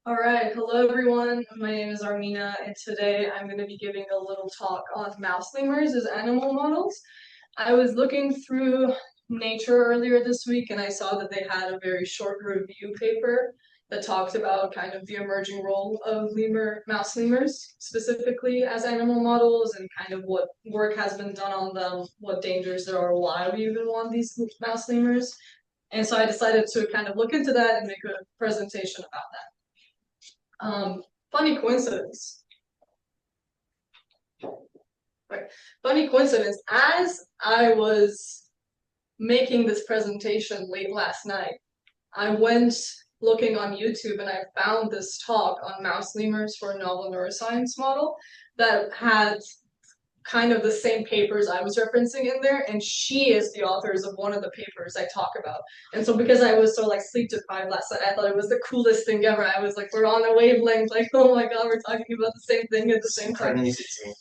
All right, hello everyone. My name is Armina, and today I'm going to be giving a little talk on mouse lemurs as animal models. I was looking through Nature earlier this week, and I saw that they had a very short review paper that talked about kind of the emerging role of mouse lemurs, specifically as animal models, and kind of what work has been done on them, what dangers there are, why we even want these mouse lemurs. And so I decided to kind of look into that and make a presentation about that. Funny coincidence. Right. Funny coincidence. As I was making this presentation late last night, I went looking on YouTube and I found this talk on mouse lemurs for a novel neuroscience model that had kind of the same papers I was referencing in there, and she is the authors of one of the papers I talk about. And so because I was so like sleep deprived last night, I thought it was the coolest thing ever. I was like, we're on a wavelength, like, oh my god, we're talking about the same thing at the same time.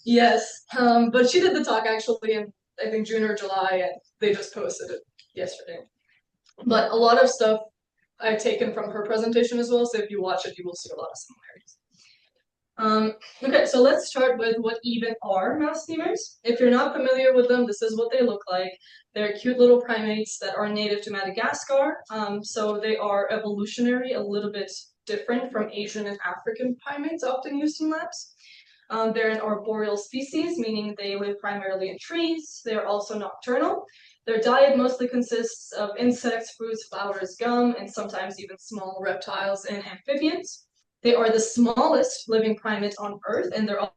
Yes. But she did the talk actually in I think June or July, and they just posted it yesterday. But a lot of stuff I've taken from her presentation as well, so if you watch it, you will see a lot of similarities. Okay, so let's start with what even are mouse lemurs. If you're not familiar with them, this is what they look like. They're cute little primates that are native to Madagascar. So they are evolutionary, a little bit different from Asian and African primates often used in labs. They're an arboreal species, meaning they live primarily in trees. They're also nocturnal. Their diet mostly consists of insects, fruits, flowers, gum, and sometimes even small reptiles and amphibians. They are the smallest living primate on Earth, and they're all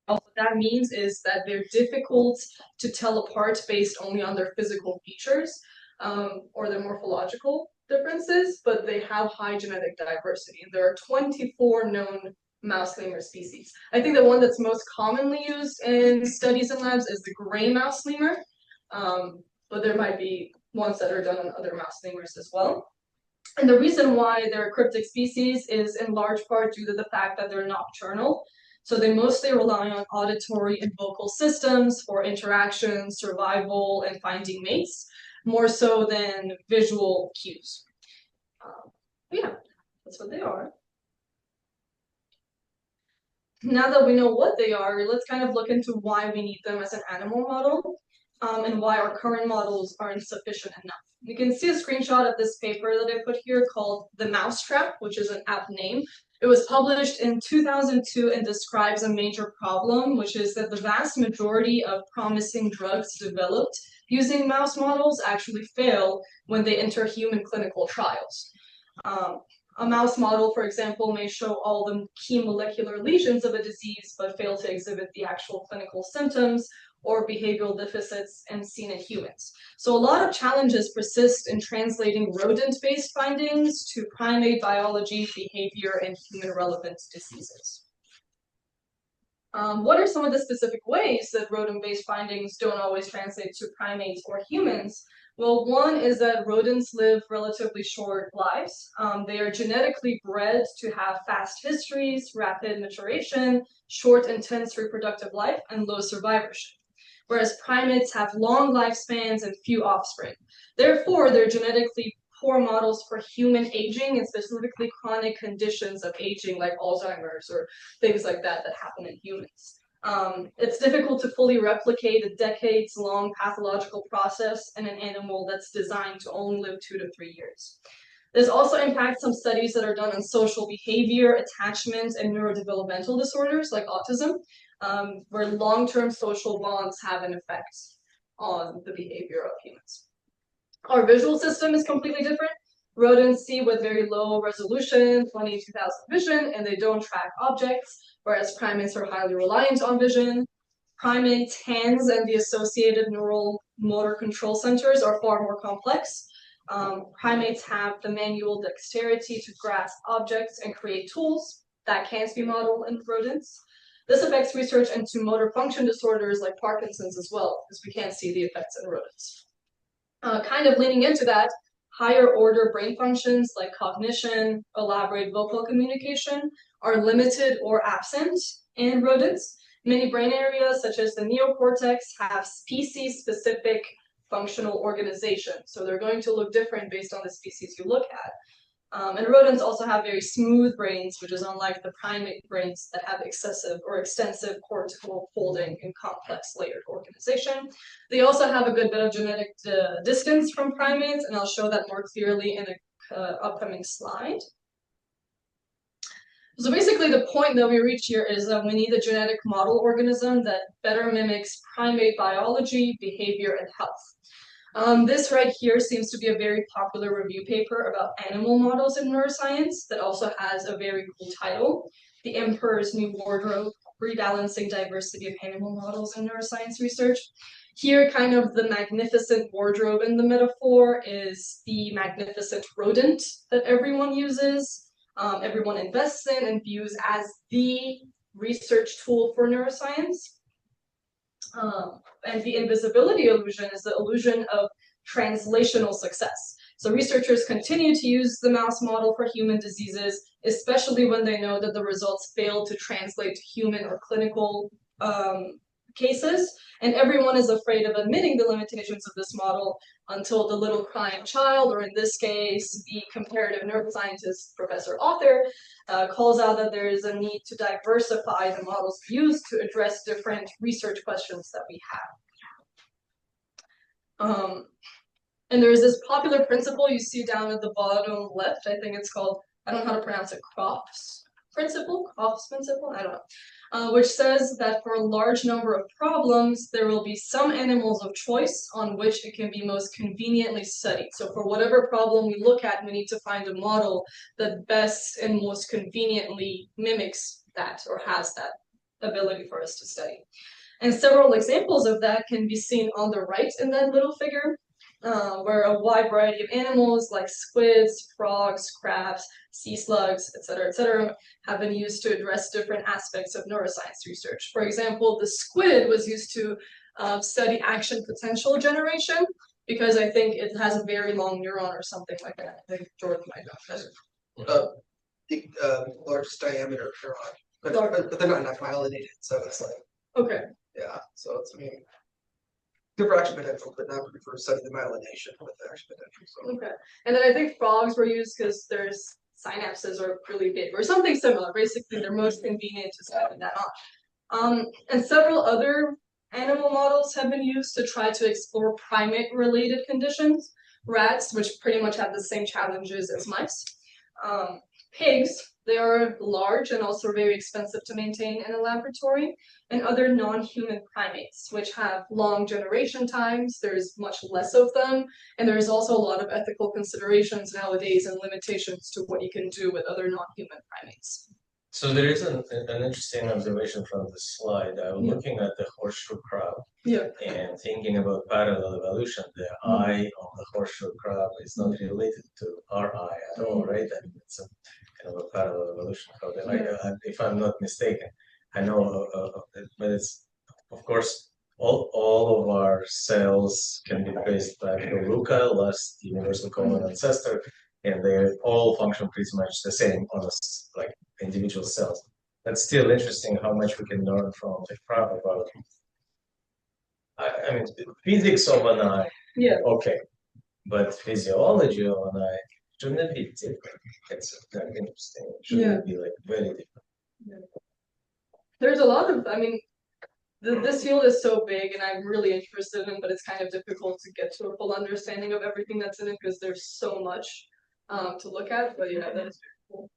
what that means is that they're difficult to tell apart based only on their physical features or their morphological differences, but they have high genetic diversity. There are 24 known mouse lemur species. I think the one that's most commonly used in studies in labs is the gray mouse lemur, but there might be ones that are done on other mouse lemurs as well. And the reason why they're a cryptic species is in large part due to the fact that they're nocturnal. So they mostly rely on auditory and vocal systems for interaction, survival, and finding mates, more so than visual cues. Yeah, that's what they are. Now that we know what they are, let's kind of look into why we need them as an animal model and why our current models aren't sufficient enough. You can see a screenshot of this paper that I put here called The Mousetrap, which is an apt name. It was published in 2002 and describes a major problem, which is that the vast majority of promising drugs developed using mouse models actually fail when they enter human clinical trials. A mouse model, for example, may show all the key molecular lesions of a disease, but fail to exhibit the actual clinical symptoms or behavioral deficits and seen in humans. So a lot of challenges persist in translating rodent-based findings to primate biology, behavior, and human-relevant diseases. What are some of the specific ways that rodent-based findings don't always translate to primates or humans? Well, one is that rodents live relatively short lives. They are genetically bred to have fast histories, rapid maturation, short, intense reproductive life, and low survivorship. Whereas primates have long lifespans and few offspring. Therefore, they're genetically poor models for human aging and specifically chronic conditions of aging like Alzheimer's or things like that that happen in humans. It's difficult to fully replicate a decades-long pathological process in an animal that's designed to only live 2 to 3 years. This also impacts some studies that are done on social behavior, attachment, and neurodevelopmental disorders like autism, where long-term social bonds have an effect on the behavior of humans. Our visual system is completely different. Rodents see with very low resolution, 22,000 vision, and they don't track objects, whereas primates are highly reliant on vision. Primates' hands and the associated neural motor control centers are far more complex. Primates have the manual dexterity to grasp objects and create tools that can't be modeled in rodents. This affects research into motor function disorders like Parkinson's as well, because we can't see the effects in rodents. Kind of leaning into that, higher order brain functions like cognition, elaborate vocal communication are limited or absent in rodents. Many brain areas, such as the neocortex, have species-specific functional organization. So they're going to look different based on the species you look at. And rodents also have very smooth brains, which is unlike the primate brains that have excessive or extensive cortical folding and complex layered organization. They also have a good bit of genetic distance from primates, and I'll show that more clearly in an upcoming slide. So basically the point that we reach here is that we need a genetic model organism that better mimics primate biology, behavior, and health. This right here seems to be a very popular review paper about animal models in neuroscience that also has a very cool title, The Emperor's New Wardrobe, Rebalancing Diversity of Animal Models in Neuroscience Research. Here, kind of the magnificent wardrobe in the metaphor is the magnificent rodent that everyone uses. Everyone invests in and views as the research tool for neuroscience. And the invisibility illusion is the illusion of translational success. So researchers continue to use the mouse model for human diseases, especially when they know that the results fail to translate to human or clinical cases, and everyone is afraid of admitting the limitations of this model until the little crying child, or in this case, the comparative neuroscientist professor author, calls out that there is a need to diversify the models used to address different research questions that we have. And there's this popular principle you see down at the bottom left, I think it's called, I don't know how to pronounce it, Crofts principle, I don't know, which says that for a large number of problems, there will be some animals of choice on which it can be most conveniently studied. So for whatever problem we look at, we need to find a model that best and most conveniently mimics that or has that ability for us to study. And several examples of that can be seen on the right in that little figure. Where a wide variety of animals like squids, frogs, crabs, sea slugs, etc., have been used to address different aspects of neuroscience research. For example, the squid was used to study action potential generation because I think it has a very long neuron or something like that. I think Jordan might know. The largest diameter neuron, but they're not myelinated, so it's like okay. Yeah, so it's good for action potential, but not for studying the myelination with the action potential. So. Okay, and then I think frogs were used because there's synapses are really big or something similar. Basically, they're most convenient to study that on. And several other animal models have been used to try to explore primate-related conditions. Rats, which pretty much have the same challenges as mice. Pigs, they are large and also very expensive to maintain in a laboratory, and other non-human primates, which have long generation times. There's much less of them, and there's also a lot of ethical considerations nowadays and limitations to what you can do with other non-human primates. So there is an interesting observation from this slide. I'm looking at the horseshoe crab and thinking about parallel evolution. The eye of the horseshoe crab is not related to our eye at all, right? I mean, it's a kind of a parallel evolution. How they, if I'm not mistaken, I know, but it's of course all of our cells can be traced back to LUCA, last universal common ancestor, and they all function pretty much the same on us, like individual cells. That's still interesting how much we can learn from the crab about. I mean, physics of an eye, okay, but physiology of an eye shouldn't it be different? It's very interesting. Shouldn't it be like very different? There's a lot of, I mean, this field is so big and I'm really interested in, but it's kind of difficult to get to a full understanding of everything that's in it because there's so much to look at. But yeah, that is very cool.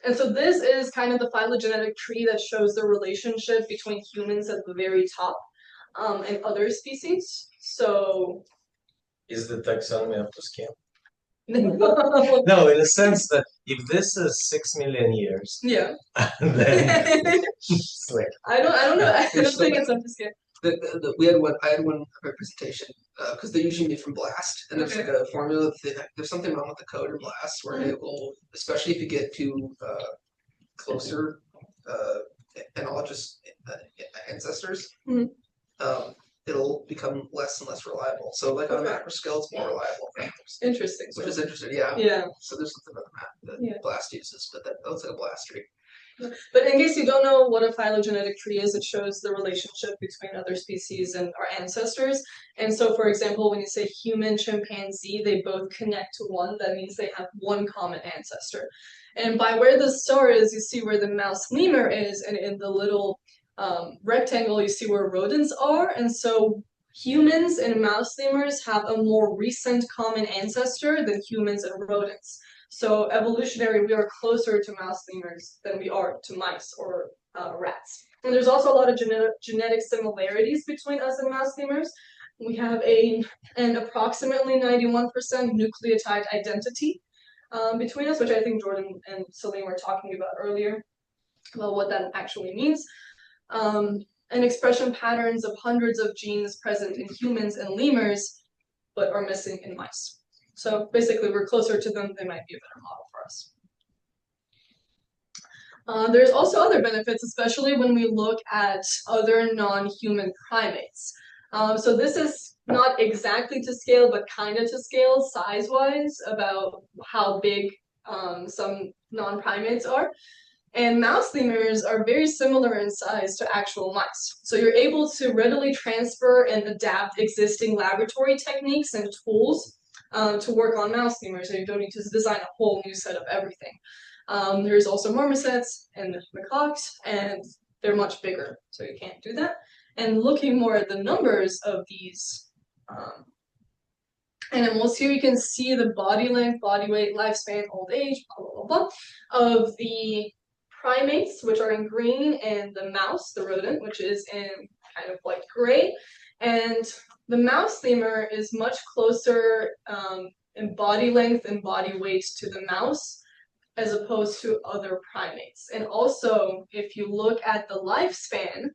And so this is kind of the phylogenetic tree that shows the relationship between humans at the very top and other species. So is the taxonomy up to scale? No, in the sense that if this is 6 million years, then it's like, I don't know. I don't think it's up to scale. I had one presentation because they usually made from BLAST, and there's like a formula. There's something wrong with the code in BLAST where it will, especially if you get to closer analogous ancestors, it'll become less and less reliable. So like on a macro scale, it's more reliable. Interesting. Which is interesting, yeah. Yeah. So there's something about the map that BLAST uses, but that looks like a BLAST tree. But in case you don't know what a phylogenetic tree is, it shows the relationship between other species and our ancestors. And so, for example, when you say human, chimpanzee, they both connect to one. That means they have one common ancestor. And by where the star is, you see where the mouse lemur is, and in the little rectangle, you see where rodents are. And so humans and mouse lemurs have a more recent common ancestor than humans and rodents. So evolutionary, we are closer to mouse lemurs than we are to mice or rats. And there's also a lot of genetic similarities between us and mouse lemurs. We have an approximately 91% nucleotide identity between us, which I think Jordan and Salim were talking about earlier, about what that actually means. And expression patterns of hundreds of genes present in humans and lemurs, but are missing in mice. So basically, we're closer to them, they might be a better model for us. There's also other benefits, especially when we look at other non-human primates. So this is not exactly to scale, but kind of to scale size-wise about how big some non-primates are. And mouse lemurs are very similar in size to actual mice. So you're able to readily transfer and adapt existing laboratory techniques and tools to work on mouse lemurs, so you don't need to design a whole new set of everything. There's also marmosets and macaques, and they're much bigger, so you can't do that. And looking more at the numbers of these animals, here you can see the body length, body weight, lifespan, old age, blah, blah, blah, blah, of the primates, which are in green, and the mouse, the rodent, which is in kind of like gray. And the mouse lemur is much closer in body length and body weight to the mouse as opposed to other primates. And also, if you look at the lifespan,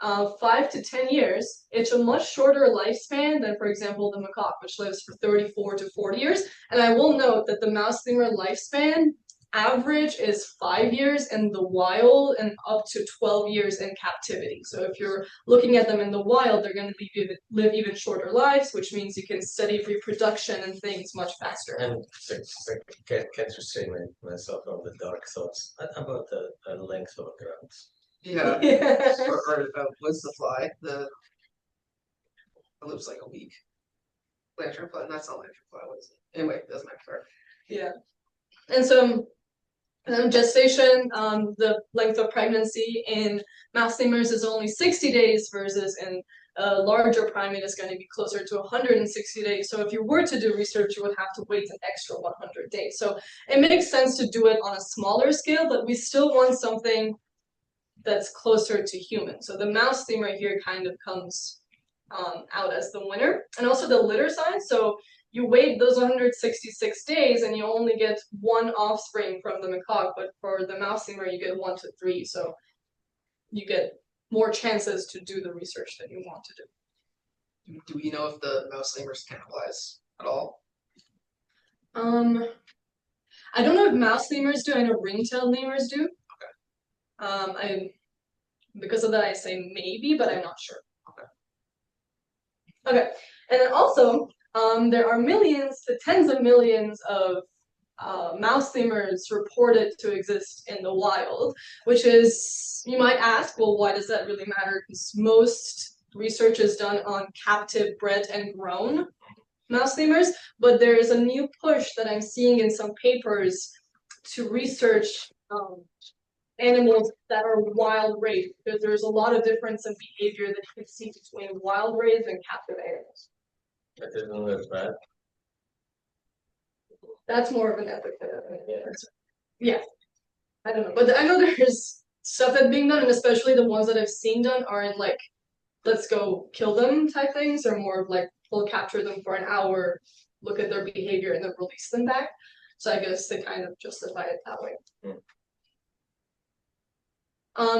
5 to 10 years, it's a much shorter lifespan than, for example, the macaque, which lives for 34 to 40 years. And I will note that the mouse lemur lifespan average is 5 years in the wild and up to 12 years in captivity. So if you're looking at them in the wild, they're going to live even shorter lives, which means you can study reproduction and things much faster. And can't restrain myself from the dark thoughts about the length of grounds. Yeah. or what's the fly? It lives like a week. Lanternfly. That's not lanternfly. What is it? Anyway, that's my part. Yeah. And so gestation, the length of pregnancy in mouse lemurs is only 60 days versus in a larger primate is going to be closer to 160 days. So if you were to do research, you would have to wait an extra 100 days. So it makes sense to do it on a smaller scale, but we still want something that's closer to human. So the mouse lemur here kind of comes out as the winner. And also the litter size. So you wait those 166 days and you only get one offspring from the macaque, but for the mouse lemur, you get 1 to 3. So you get more chances to do the research that you want to do. Do we know if the mouse lemurs cannibalize at all? I don't know if mouse lemurs do. I know ring-tailed lemurs do. Okay. Because of that, I say maybe, but I'm not sure. Okay. And then also, there are millions to tens of millions of mouse lemurs reported to exist in the wild, which is, you might ask, well, why does that really matter? Because most research is done on captive, bred, and grown mouse lemurs, but there is a new push that I'm seeing in some papers to research animals that are wild raised, because there's a lot of difference in behavior that you can see between wild raised and captive animals. That isn't that bad. That's more of an ethic thing. Yeah. I don't know. But I know there's stuff that's being done, and especially the ones that I've seen done aren't like, let's go kill them type things. They're more of like, we'll capture them for an hour, look at their behavior, and then release them back. So I guess they kind of justify it that way.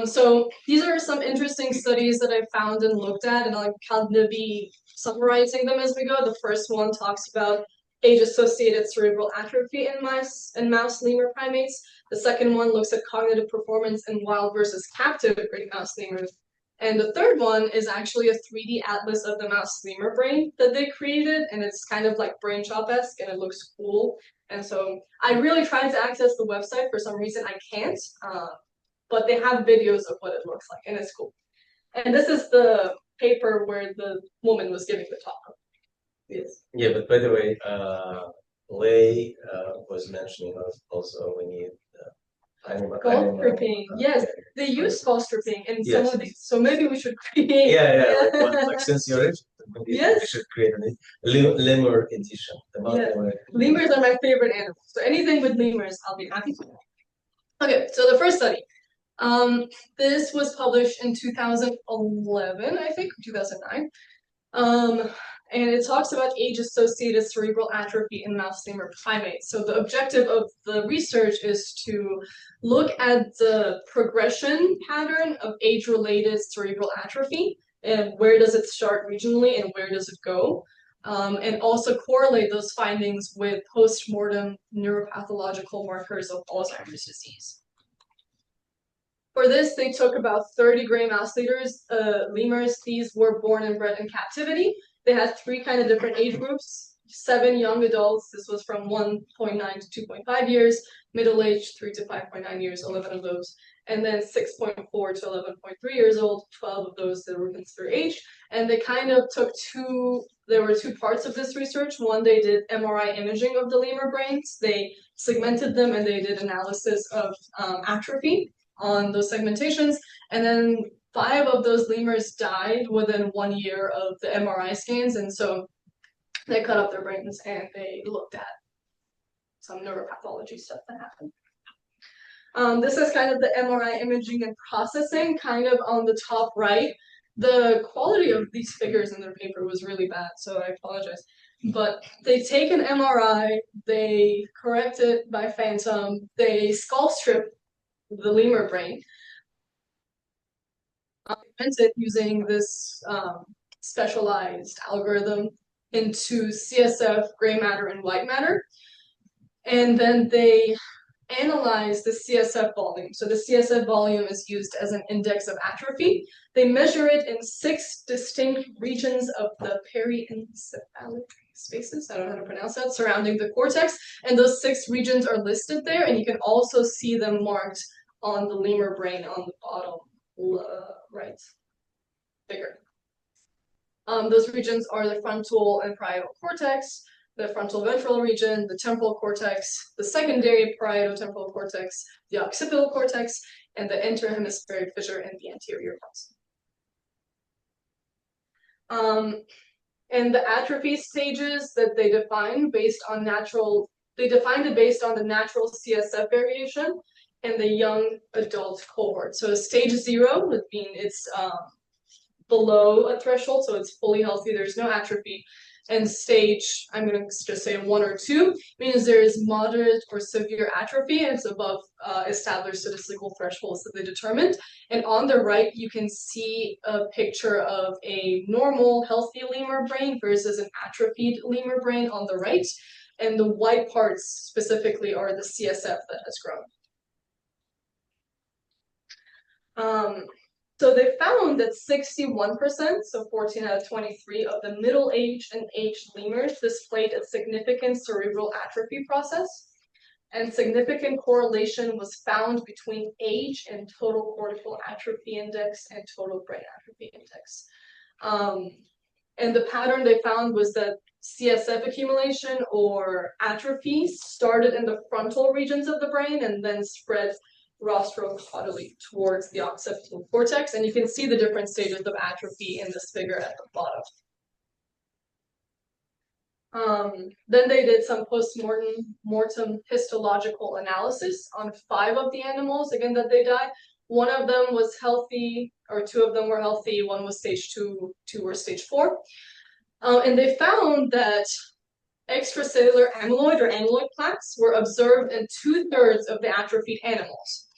So these are some interesting studies that I found and looked at, and I'll kind of be summarizing them as we go. The first one talks about age-associated cerebral atrophy in mice and mouse lemur primates. The second one looks at cognitive performance in wild versus captive mouse lemurs. And the third one is actually a 3D atlas of the mouse lemur brain that they created, and it's kind of like brain shop-esque, and it looks cool. And so I really tried to access the website. For some reason, I can't. but they have videos of what it looks like, and it's cool. And this is the paper where the woman was giving the talk. Yes. Yeah, but by the way, Lei was mentioning also we need Golf stripping. Yes, they use golf stripping in some Yes. of these. So maybe we should create. Like since you're rich, we Yes. should create a lemur edition. Lemurs are my favorite animals. So anything with lemurs, I'll be happy to. Okay, so the first study. This was published in 2011, I think, 2009. And it talks about age-associated cerebral atrophy in mouse lemur primates. So the objective of the research is to look at the progression pattern of age-related cerebral atrophy, and where does it start regionally and where does it go, and also correlate those findings with post-mortem neuropathological markers of Alzheimer's disease. For this, they took about 30 gray mouse lemurs. These were born and bred in captivity. They had 3 kind of different age groups, 7 young adults. This was from 1.9 to 2.5 years, middle-aged 3 to 5.9 years, 11 of those, and then 6.4 to 11.3 years old, 12 of those that were considered age. And they kind of took there were 2 parts of this research. One, they did MRI imaging of the lemur brains. They segmented them and they did analysis of atrophy on those segmentations, and then 5 of those lemurs died within 1 year of the MRI scans, and so they cut up their brains and they looked at some neuropathology stuff that happened. This is kind of the MRI imaging and processing, kind of on the top right. The quality of these figures in their paper was really bad, so I apologize. But they take an MRI, they correct it by phantom, they skull strip the lemur brain, it using this specialized algorithm into CSF, gray matter, and white matter. And then they analyze the CSF volume. So the CSF volume is used as an index of atrophy. They measure it in 6 distinct regions of the periencephalic spaces, I don't know how to pronounce that, surrounding the cortex. And those 6 regions are listed there, and you can also see them marked on the lemur brain on the bottom right figure. Those regions are the frontal and parietal cortex, the frontal ventral region, the temporal cortex, the secondary parieto-temporal cortex, the occipital cortex, and the interhemispheric fissure in the anterior parts. And the atrophy stages that they defined based on they defined it based on the natural CSF variation in the young adult cohort. So stage 0 would mean it's below a threshold, so it's fully healthy, there's no atrophy. And stage, I'm going to just say 1 or 2, means there is moderate or severe atrophy, and it's above established statistical thresholds that they determined. And on the right, you can see a picture of a normal, healthy lemur brain versus an atrophied lemur brain on the right. And the white parts specifically are the CSF that has grown. So they found that 61%, so 14 out of 23 of the middle-aged and aged lemurs displayed a significant cerebral atrophy process, and significant correlation was found between age and total cortical atrophy index and total brain atrophy index. And the pattern they found was that CSF accumulation or atrophy started in the frontal regions of the brain and then spread rostrocaudally towards the occipital cortex, and you can see the different stages of atrophy in this figure at the bottom. Then they did some post-mortem histological analysis on 5 of the animals, again, that they died. 1 of them was healthy, or 2 of them were healthy, 1 was stage 2, 2 were stage 4. And they found that extracellular amyloid or amyloid plaques were observed in 2/3 of the atrophied animals.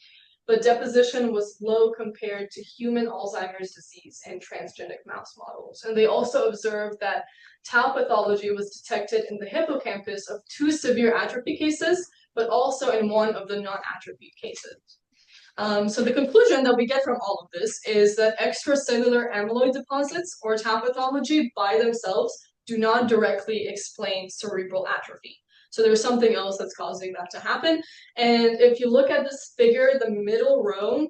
But deposition was low compared to human Alzheimer's disease and transgenic mouse models. And they also observed that tau pathology was detected in the hippocampus of 2 severe atrophy cases, but also in 1 of the non-atrophied cases. So the conclusion that we get from all of this is that extracellular amyloid deposits or tau pathology by themselves do not directly explain cerebral atrophy. So there's something else that's causing that to happen. And if you look at this figure, the middle row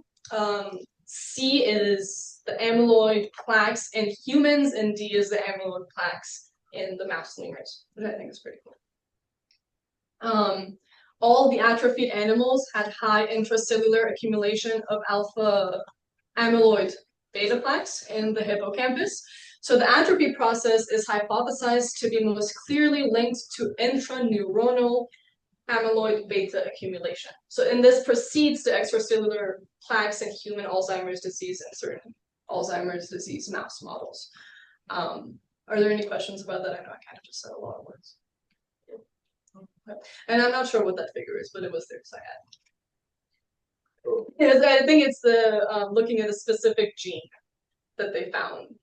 C is the amyloid plaques in humans, and D is the amyloid plaques in the mouse lemurs, which I think is pretty cool. All the atrophied animals had high intracellular accumulation of alpha amyloid beta plaques in the hippocampus. So the atrophy process is hypothesized to be most clearly linked to intraneuronal amyloid beta accumulation. So, and this precedes the extracellular plaques in human Alzheimer's disease and certain Alzheimer's disease mouse models. Are there any questions about that? I know I kind of just said a lot of words. And I'm not sure what that figure is, but it was there because I had. Yes, I think it's the looking at a specific gene that they found,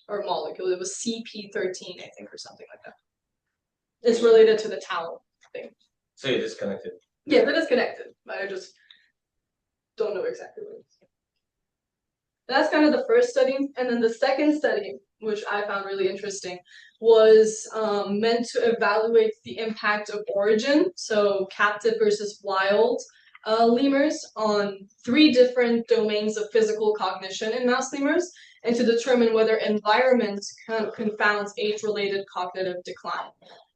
or molecule. It was CP13, I think, or something like that. It's related to the tau thing. So you're disconnected. Yeah, they're disconnected. I just don't know exactly what it is. That's kind of the first study. And then the second study, which I found really interesting, was meant to evaluate the impact of origin, so captive versus wild lemurs, on 3 different domains of physical cognition in mouse lemurs, and to determine whether environment confounds age-related cognitive decline.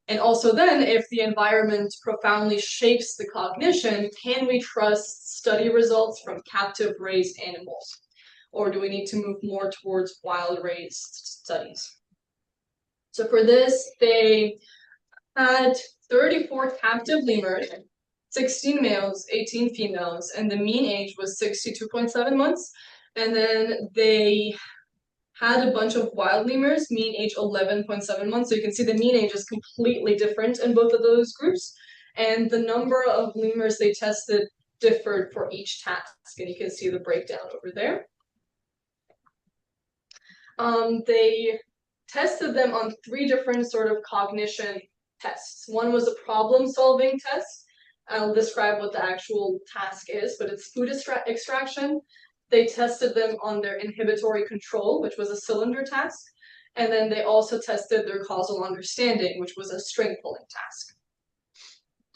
And also then, if the environment profoundly shapes the cognition, can we trust study results from captive-raised animals? Or do we need to move more towards wild-raised studies? So for this, they had 34 captive lemurs, 16 males, 18 females, and the mean age was 62.7 months. And then they had a bunch of wild lemurs, mean age 11.7 months. So you can see the mean age is completely different in both of those groups. And the number of lemurs they tested differed for each task. And you can see the breakdown over there. They tested them on 3 different sort of cognition tests. One was a problem-solving test. I'll describe what the actual task is, but it's food extraction. They tested them on their inhibitory control, which was a cylinder task. And then they also tested their causal understanding, which was a string pulling task.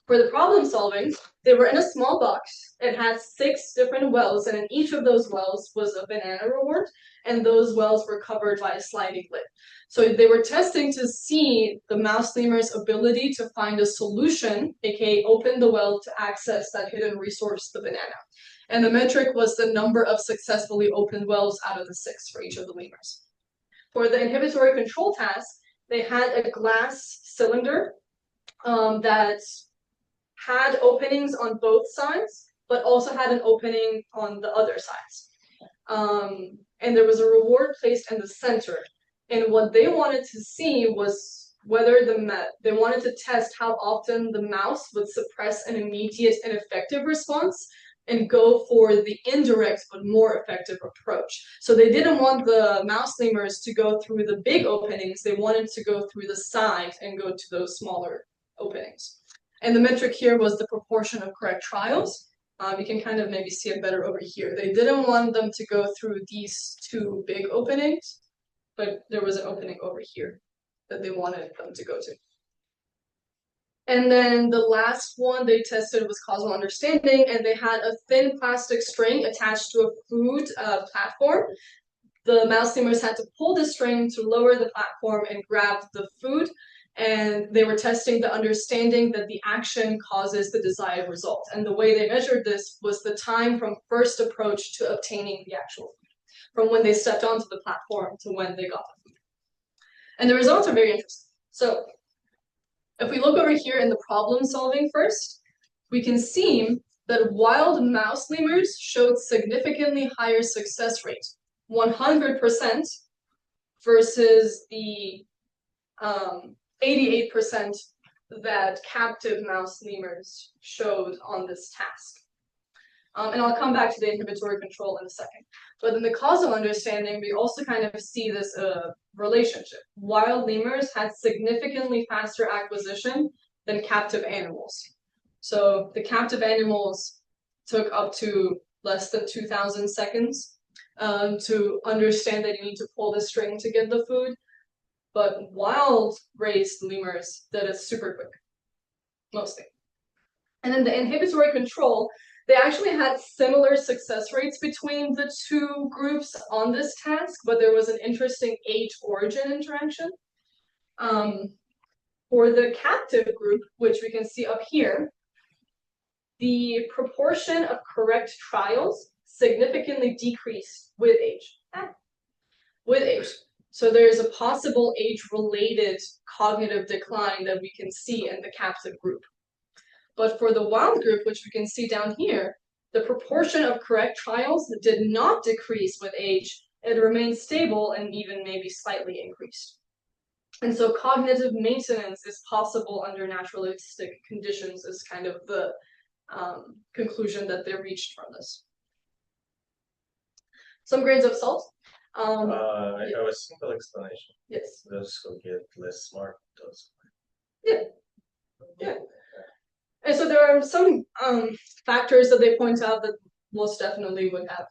For the problem solving, they were in a small box. It had 6 different wells, and in each of those wells was a banana reward, and those wells were covered by a sliding lid. So they were testing to see the mouse lemur's ability to find a solution, aka open the well to access that hidden resource, the banana. And the metric was the number of successfully opened wells out of the 6 for each of the lemurs. For the inhibitory control task, they had a glass cylinder that had openings on both sides, but also had an opening on the other sides. And there was a reward placed in the center. And what they wanted to see was whether they wanted to test how often the mouse would suppress an immediate and effective response and go for the indirect but more effective approach. So they didn't want the mouse lemurs to go through the big openings. They wanted to go through the side and go to those smaller openings. And the metric here was the proportion of correct trials. You can kind of maybe see it better over here. They didn't want them to go through these 2 big openings, but there was an opening over here that they wanted them to go to. And then the last one they tested was causal understanding, and they had a thin plastic string attached to a food platform. The mouse lemurs had to pull the string to lower the platform and grab the food, and they were testing the understanding that the action causes the desired result. And the way they measured this was the time from first approach to obtaining the actual food, from when they stepped onto the platform to when they got the food. And the results are very interesting. So if we look over here in the problem solving first, we can see that wild mouse lemurs showed significantly higher success rate, 100% versus the 88% that captive mouse lemurs showed on this task. And I'll come back to the inhibitory control in a second. But in the causal understanding, we also kind of see this relationship. Wild lemurs had significantly faster acquisition than captive animals. So the captive animals took up to less than 2,000 seconds to understand that you need to pull the string to get the food. But wild-raised lemurs did it super quick, mostly. And then the inhibitory control, They actually had similar success rates between the two groups on this task, but there was an interesting age-origin interaction. For the captive group, which we can see up here, the proportion of correct trials significantly decreased with age. With age. So there is a possible age-related cognitive decline that we can see in the captive group. But for the wild group, which we can see down here, the proportion of correct trials did not decrease with age. It remained stable and even maybe slightly increased. And so cognitive maintenance is possible under naturalistic conditions is kind of the conclusion that they reached from this. Some grains of salt. I have a simple explanation. Yes. Those who get less smart, those. Yeah. Yeah. And so there are some factors that they point out that most definitely would have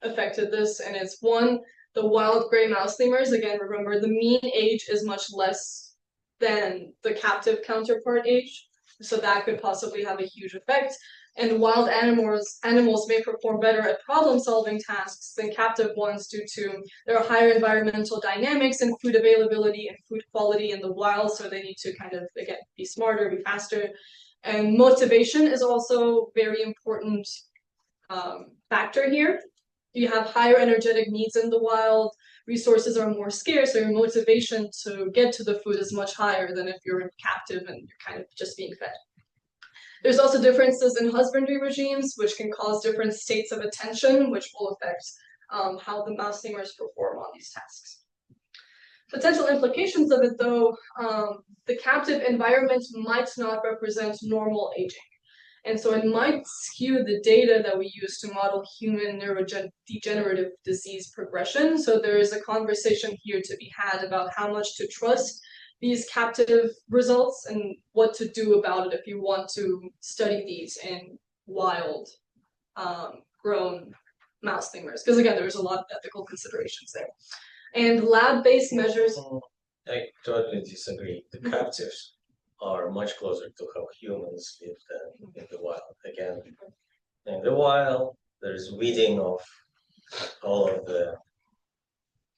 affected this, and it's one, the wild gray mouse lemurs. Again, remember the mean age is much less than the captive counterpart age, so that could possibly have a huge effect. And wild animals may perform better at problem-solving tasks than captive ones due to there are higher environmental dynamics and food availability and food quality in the wild, so they need to kind of, again, be smarter, be faster. And motivation is also a very important factor here. You have higher energetic needs in the wild, resources are more scarce, so your motivation to get to the food is much higher than if you're captive and you're kind of just being fed. There's also differences in husbandry regimes, which can cause different states of attention, which will affect how the mouse lemurs perform on these tasks. Potential implications of it, though, the captive environment might not represent normal aging. And so it might skew the data that we use to model human neurodegenerative disease progression. So there is a conversation here to be had about how much to trust these captive results and what to do about it if you want to study these in wild grown mouse lemurs. Because again, there's a lot of ethical considerations there. And lab-based measures. I totally disagree. The captives are much closer to how humans live than in the wild. Again, in the wild, there's weeding of all of the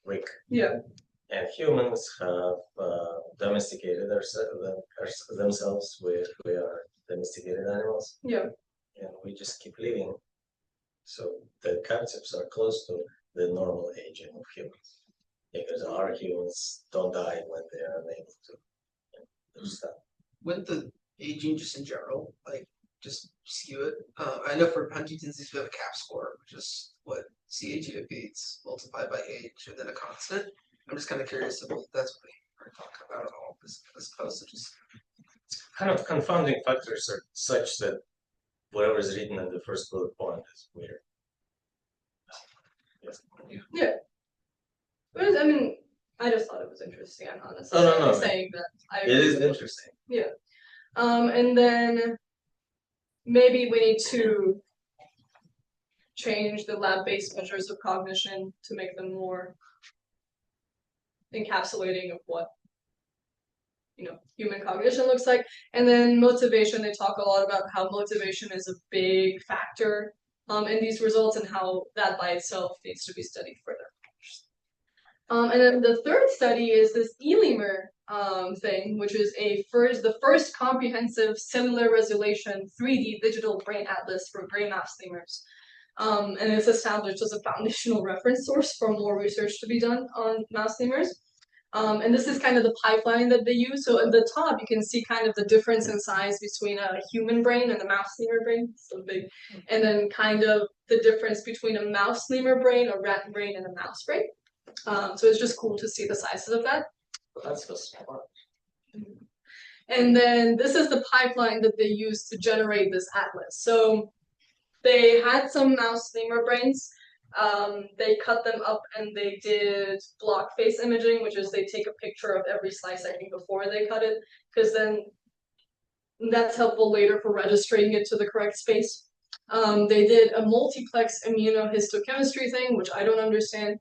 wick. Yeah. And humans have domesticated themselves with domesticated animals. Yeah. And we just keep living. So the captives are close to the normal aging of humans. Because our humans don't die when they are unable to do stuff. Wouldn't the aging just in general, like, just skew it? I know for Huntington's disease we have a CAP score, which is what CAG beats multiplied by age and then a constant. I'm just kind of curious if that's what they are talking about at all, as opposed to just kind of confounding factors are such that whatever is written in the first bullet point is weird. Yes. Yeah. I mean, I just thought it was interesting. I'm not necessarily saying that I agree. It is interesting. Yeah. And then maybe we need to change the lab-based measures of cognition to make them more encapsulating of what human cognition looks like. And then motivation, they talk a lot about how motivation is a big factor in these results and how that by itself needs to be studied further. And then the third study is this e-lemur thing, which is the first comprehensive cellular resolution 3D digital brain atlas for gray mouse lemurs. And it's established as a foundational reference source for more research to be done on mouse lemurs. And this is kind of the pipeline that they use. So at the top, you can see kind of the difference in size between a human brain and a mouse lemur brain, so big, and then kind of the difference between a mouse lemur brain, a rat brain, and a mouse brain. So it's just cool to see the sizes of that. That's so smart. And then this is the pipeline that they use to generate this atlas. So they had some mouse lemur brains. They cut them up and they did block face imaging, which is they take a picture of every slice I think before they cut it, because then that's helpful later for registering it to the correct space. They did a multiplex immunohistochemistry thing, which I don't understand.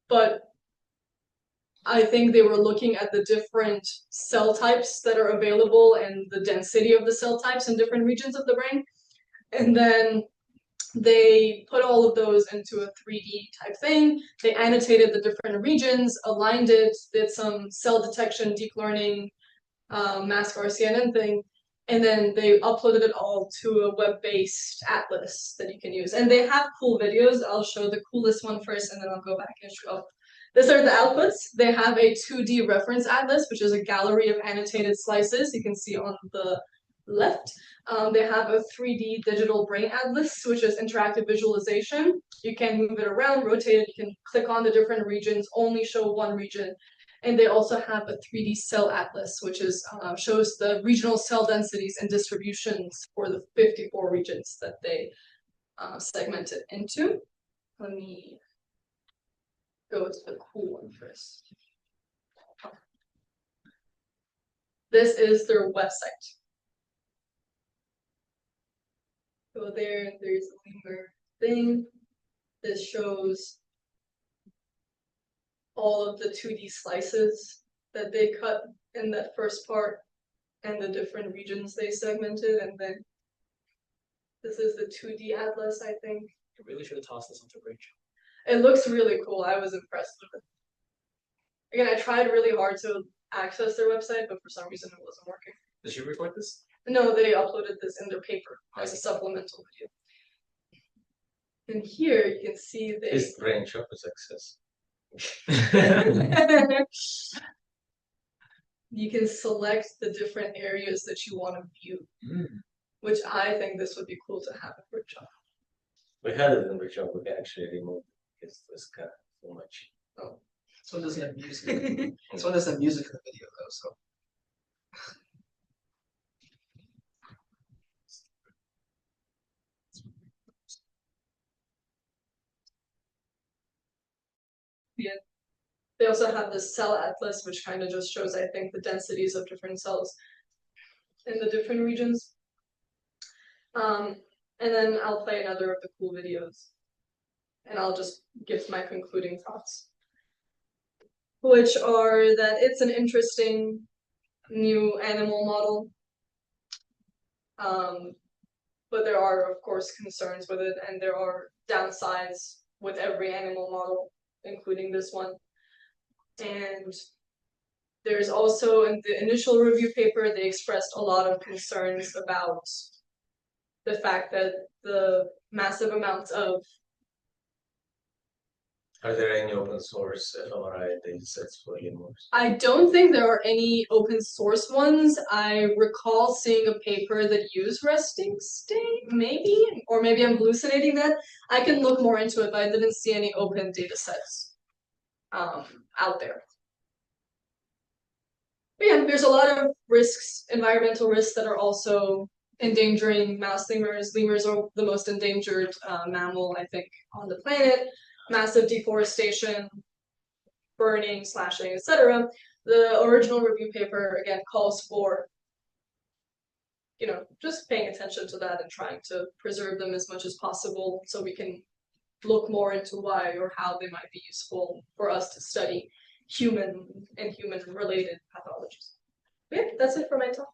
But I think they were looking at the different cell types that are available and the density of the cell types in different regions of the brain. And then they put all of those into a 3D type thing. They annotated the different regions, aligned it, did some cell detection, deep learning, mask RCNN thing, and then they uploaded it all to a web-based atlas that you can use. And they have cool videos. I'll show the coolest one first, and then I'll go back and show. These are the outputs. They have a 2D reference atlas, which is a gallery of annotated slices you can see on the left. They have a 3D digital brain atlas, which is interactive visualization. You can move it around, rotate it, you can click on the different regions, only show one region. And they also have a 3D cell atlas, which is shows the regional cell densities and distributions for the 54 regions that they segmented into. Let me go to the cool one first. This is their website. Go there, there's a lemur thing. This shows all of the 2D slices that they cut in that first part and the different regions they segmented, and then this is the 2D atlas, I think. You really should have tossed this onto Bridge. It looks really cool. I was impressed with it. Again, I tried really hard to access their website, but for some reason it wasn't working. Did she record this? No, they uploaded this in their paper as a supplemental video. And here you can see they... His brain shop is access. You can select the different areas that you want to view, which I think this would be cool to have in Bridge Shop. We had it in Bridge Shop, we can actually remove it because there's kind of so much. Oh, this one doesn't have music. This one doesn't have music in the video though, so. Yeah. They also have this cell atlas, which kind of just shows, I think, the densities of different cells in the different regions. And then I'll play another of the cool videos, and I'll just give my concluding thoughts, which are that it's an interesting new animal model. But there are, of course, concerns with it, and there are downsides with every animal model, including this one. And there's also, in the initial review paper, they expressed a lot of concerns about the fact that the massive amounts of... Are there any open source fMRI datasets for lemurs? I don't think there are any open source ones. I recall seeing a paper that used resting state, maybe, or maybe I'm hallucinating that. I can look more into it, but I didn't see any open datasets out there. But yeah, there's a lot of risks, environmental risks, that are also endangering mouse lemurs. Lemurs are the most endangered mammal, I think, on the planet. Massive deforestation, burning, slashing, etc. The original review paper, again, calls for, you know, just paying attention to that and trying to preserve them as much as possible so we can look more into why or how they might be useful for us to study human and human-related pathologies. But yeah, that's it for my talk.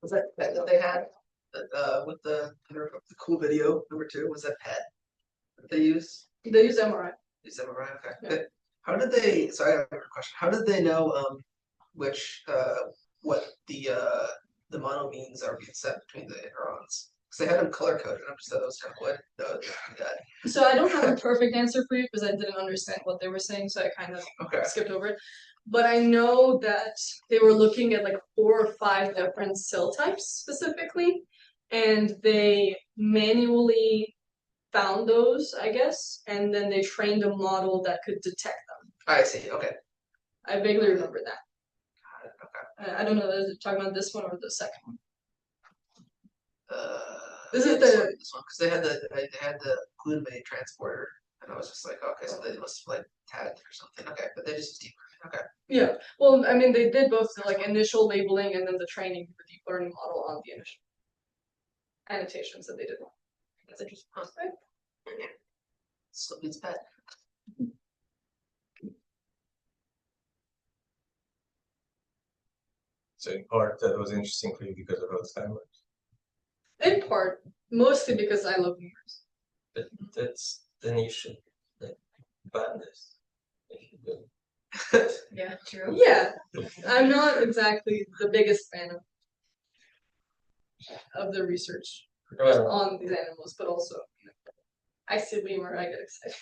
Was that they had with the cool video number 2? Was that PET that they use? They use MRI. Use MRI. Okay. Yeah. How did they? So I have a question. How did they know which what the monoamines are being set between the neurons? Because they had them color coded. I'm just thought that was kind of what that. So I don't have a perfect answer for you because I didn't understand what they were saying, so I kind of skipped over it. But I know that they were looking at like 4 or 5 different cell types specifically, and they manually found those, I guess, and then they trained a model that could detect them. I see. Okay. I vaguely remember that. Got it. Okay. I don't know, is it talking about this one or the second one? This is this one because they had the glutamate transporter, and I was just like, okay, so they must have like tagged or something. Okay, but they just deep learning. Okay. Yeah. Well, I mean, they did both the like initial labeling and then the training for the deep learning model on the initial annotations that they did. That's interesting. Still beats PET. So in part, that was interesting for you because of Alzheimer's. In part, mostly because I love lemurs. But then you should like ban this if you do. Yeah, true. Yeah, I'm not exactly the biggest fan of the research Well, on these animals, but also, I see lemur, I get excited.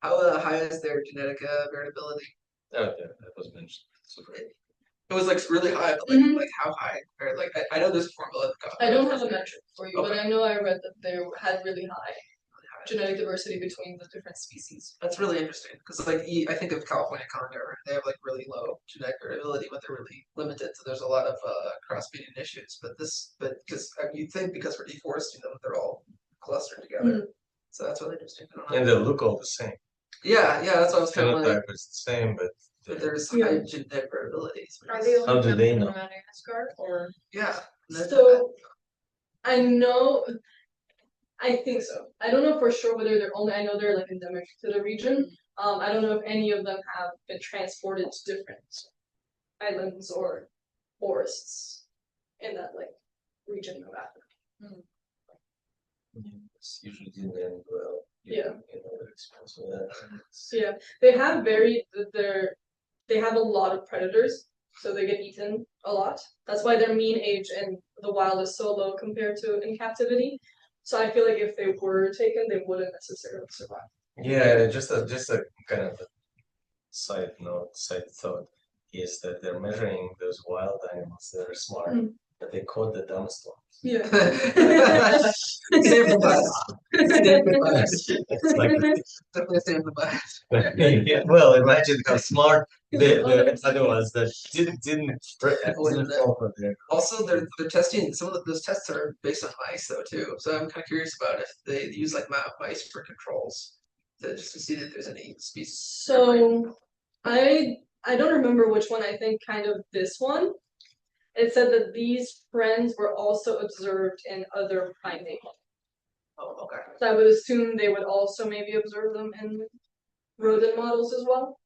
How high is their genetic variability? okay, that was mentioned. Super. It was like really high, but like how high? Or like I know there's a formula. I don't have a metric for you, but Okay. I know I read that they had really high genetic diversity between the different species. That's really interesting because like I think of California condor, they have like really low genetic variability, but they're really limited. So there's a lot of crossbreeding issues. But because you think because we're deforesting them, they're all clustered together. So that's really interesting. I don't know. And they look all the same. Yeah, that's what I was kind of like. Phenotype is the same, but There's Yeah. high genetic variability. Are they How do they know? Madagascar or Yeah. So, I know, I think so. I don't know for sure whether they're only, I know they're like endemic to the region. I don't know if any of them have been transported to different islands or forests in that like region of Africa. It's usually didn't end well. Yeah. You know, the expense of that. Yeah, they have they have a lot of predators, so they get eaten a lot. That's why their mean age in the wild is so low compared to in captivity. So I feel like if they were taken, they wouldn't necessarily survive. Yeah, just a kind of a side thought is that they're measuring those wild animals that are smart, but they caught the dumbest ones. Yeah. Sample bias. Sample bias. It's like Definitely a sample bias. yeah, well, imagine how smart the other ones that didn't fall for their. Also, they're testing some of those tests are based on mice though too. So I'm kind of curious about if they use like mice for controls just to see if there's any species. So I don't remember which one. I think kind of this one. It said that these trends were also observed in other primates. Oh, okay. So I would assume they would also maybe observe them in rodent models as well.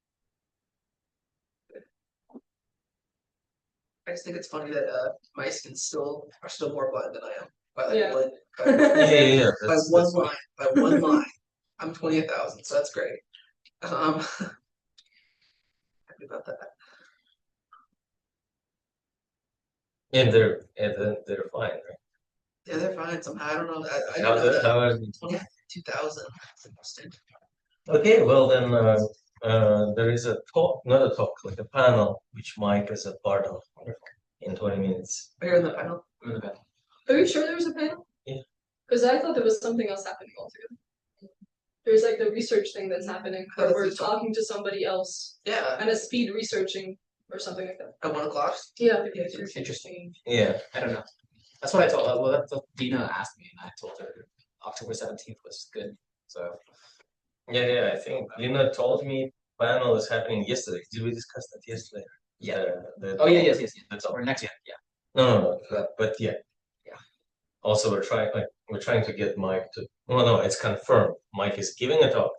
I just think it's funny that mice are still more blind than I am. By like Yeah. Yeah. by one line. By one line. I'm 20,000, so that's great. Happy about that. And they're fine, right? Yeah, they're fine somehow. I don't know. I How don't know the, that. how are they? 22,000. That's interesting. Okay, well then there is a talk, not a talk, like a panel, which Mike is a part of in 20 minutes. Are you in the panel? Are you sure there was a panel? Yeah. Because I thought there was something else happening altogether. There's like the research thing that's happening where we're talking to somebody else Yeah. and a speed researching or something like that. At 1 o'clock? Yeah. Interesting. Yeah. I don't know. That's what I told. Well, that's what Dina asked me, and I told her October 17th was good. So Yeah, I think Lina told me panel is happening yesterday. Did we discuss that yesterday? yeah. The Oh yeah, yes. That's all. Or next year. Yeah. No, but yeah. Yeah. Also, we're trying to get Mike to. Well, no, it's confirmed. Mike is giving a talk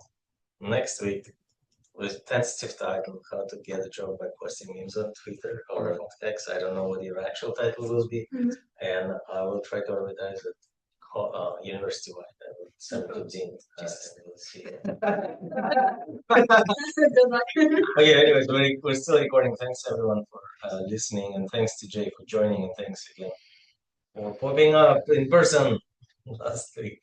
next week with tentative title "How to Get a Job by Posting Memes on Twitter or X." I don't know what your actual title will be, and I will try to organize it university-wide. I will send it to Dean. And we'll see. Okay, anyways, we're still recording. Thanks everyone for listening, and thanks to Jay for joining, and thanks again for popping up in person last week.